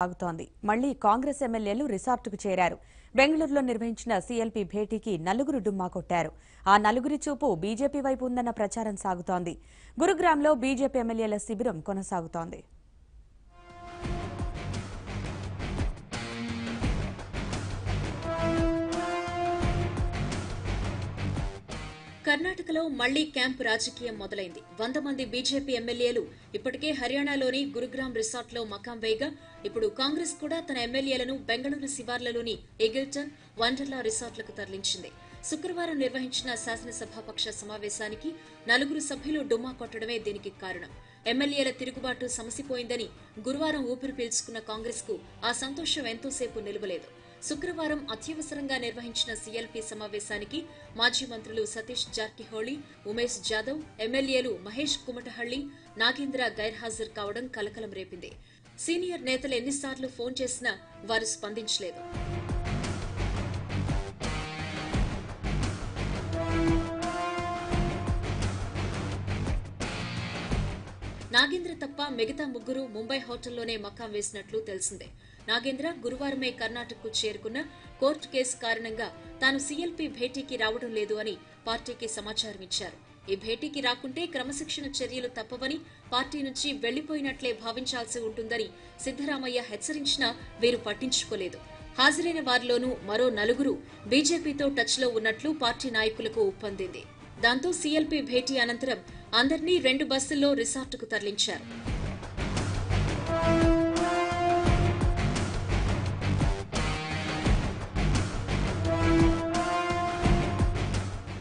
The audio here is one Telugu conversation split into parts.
సాగుతోంది. మళ్లీ కాంగ్రెస్ ఎమ్మెల్యేలు రిసార్టుకు చేరారు. బెంగళూరులో నిర్వహించిన సీఎల్పీ భేటీకి నలుగురు డుమ్మా కొట్టారు. ఆ నలుగురి చూపు బీజేపీ వైపు ఉందన్న ప్రచారం సాగుతోంది. గురుగ్రామ్లో బీజేపీ ఎమ్మెల్యేల శిబిరం కొనసాగుతోంది. కర్ణాటకలో మళ్లీ క్యాంప్ రాజకీయం మొదలైంది. 100 మంది బీజేపీ ఎమ్మెల్యేలు ఇప్పటికే హర్యానాలోని గురుగ్రామ్ రిసార్ట్లో మకాం వేయగా ఇప్పుడు కాంగ్రెస్ కూడా తన ఎమ్మెల్యేలను బెంగళూరు శివార్లలోని ఈగిల్టన్, వండర్లా రిసార్ట్లకు తరలించింది. శుక్రవారం నిర్వహించిన శాసనసభాపక్ష సమావేశానికి నలుగురు సభ్యులు డుమ్మా కొట్టడమే దీనికి కారణం. ఎమ్మెల్యేల తిరుగుబాటు సమసిపోయిందని గురువారం ఊపిరి పీల్చుకున్న కాంగ్రెస్ కు ఆ సంతోషం ఎంతోసేపు నిలవలేదు. శుక్రవారం అత్యవసరంగా నిర్వహించిన సీఎల్పీ సమావేశానికి మాజీ మంత్రులు సతీష్ జార్కిహోళి, ఉమేష్ జాదవ్, ఎమ్మెల్యేలు మహేష్ కుమటహళ్లి, నాగేంద్ర గైర్హాజరు కావడం కలకలం రేపింది. సీనియర్ నేతలు ఎన్నిసార్లు ఫోన్ చేసినా వారు స్పందించలేదు. నాగేంద్ర తప్ప మిగతా ముగ్గురు ముంబై హోటల్లోనే మకాం వేసినట్లు తెలిసిందే. నాగేంద్ర గురువారమే కర్ణాటకకు చేరుకున్న కోర్టు కేసు కారణంగా తాను సీఎల్పీ భేటీకి రావడం లేదు అని పార్టీకి సమాచారం ఇచ్చారు. ఈ భేటీకి రాకుంటే క్రమశిక్షణ చర్యలు తప్పవని, పార్టీ నుంచి వెళ్లిపోయినట్లే భావించాల్సి ఉంటుందని సిద్దరామయ్య హెచ్చరించినా వీరు పట్టించుకోలేదు. హాజరైన వారిలోనూ మరో నలుగురు బీజేపీతో టచ్లో ఉన్నట్లు పార్టీ నాయకులకు ఉప్పందింది. దాంతో సీఎల్పీ భేటీ అనంతరం అందర్నీ 2 బస్సుల్లో రిసార్టుకు తరలించారు.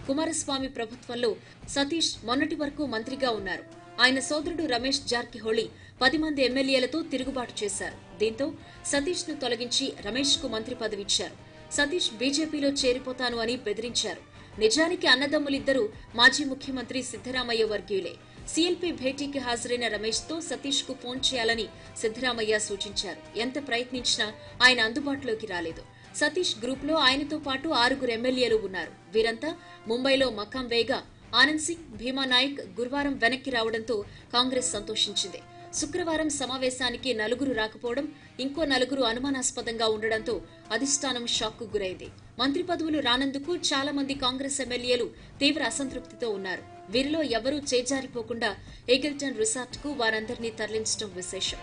కుమారస్వామి ప్రభుత్వంలో సతీష్ మొన్నటి వరకు మంత్రిగా ఉన్నారు. ఆయన సోదరుడు రమేష్ జార్కిహోళి 10 మంది ఎమ్మెల్యేలతో తిరుగుబాటు చేశారు. దీంతో సతీష్ ను తొలగించి రమేష్ కు మంత్రి పదవిచ్చారు. సతీష్ బీజేపీలో చేరిపోతాను అని బెదిరించారు. నిజానికి అన్నదమ్ములిద్దరూ మాజీ ముఖ్యమంత్రి సిద్దరామయ్య వర్గీయులే. సీఎల్పీ భేటీకి హాజరైన రమేష్ తో సతీష్ కు ఫోన్ చేయాలని సిద్దరామయ్య సూచించారు. ఎంత ప్రయత్నించినా ఆయన అందుబాటులోకి రాలేదు. సతీష్ గ్రూప్ లో ఆయనతో పాటు 6 ఎమ్మెల్యేలు ఉన్నారు. వీరంతా ముంబైలో మకాం వేగా ఆనంద్ సింగ్, భీమా నాయక్ గురువారం వెనక్కి రావడంతో కాంగ్రెస్ సంతోషించింది. శుక్రవారం సమావేశానికి నలుగురు రాకపోవడం, ఇంకో నలుగురు అనుమానాస్పదంగా ఉండడంతో అధిష్టానం షాక్కు గురైంది. మంత్రి పదవులు రానందుకు చాలా మంది కాంగ్రెస్ ఎమ్మెల్యేలు తీవ్ర అసంతృప్తితో ఉన్నారు. వీరిలో ఎవరూ చేజారిపోకుండా ఈగిల్టన్ రిసార్ట్ కు వారందరినీ తరలించడం విశేషం.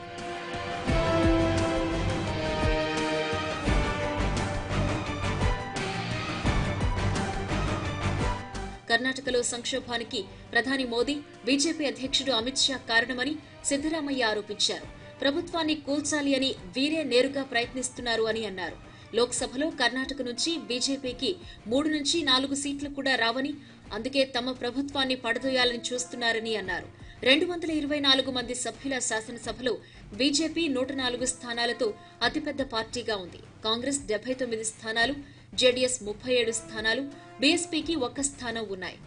కర్ణాటకలో సంక్షోభానికి ప్రధాని మోదీ, బీజేపీ అధ్యక్షుడు అమిత్ షా కారణమని సిద్దరామయ్య ఆరోపించారు. ప్రభుత్వాన్ని కూల్చాలి అని వీరే నేరుగా ప్రయత్నిస్తున్నారు అని అన్నారు. లోక్సభలో కర్ణాటక నుంచి బీజేపీకి 3 నుంచి 4 సీట్లు కూడా రావని, అందుకే తమ ప్రభుత్వాన్ని పడదోయాలని చూస్తున్నారని అన్నారు. 224 మంది సభ్యుల శాసనసభలో బీజేపీ 104 స్థానాలతో అతిపెద్ద పార్టీగా ఉంది. కాంగ్రెస్ 79 స్థానాలు, జేడీఎస్ 37 స్థానాలు, బీఎస్పీకి 1 స్థానం ఉన్నాయి.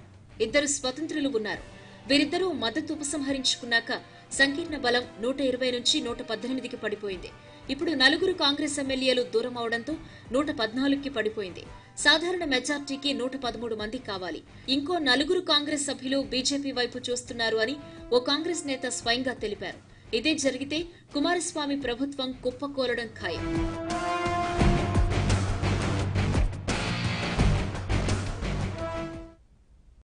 2 స్వతంత్రులు ఉన్నారు. వీరిద్దరూ మద్దతు ఉపసంహరించుకున్నాక సంకీర్ణ బలం 120 నుంచి 118కి పడిపోయింది. ఇప్పుడు 4 కాంగ్రెస్ ఎమ్మెల్యేలు దూరం అవడంతో 114కి పడిపోయింది. సాధారణ మెజార్టీకి 113 మంది కావాలి. ఇంకో 4 కాంగ్రెస్ సభ్యులు బీజేపీ వైపు చూస్తున్నారు అని ఓ కాంగ్రెస్ నేత స్వయంగా తెలిపారు. ఇదే జరిగితే కుమారస్వామి ప్రభుత్వం కుప్పకూలడం ఖాయం.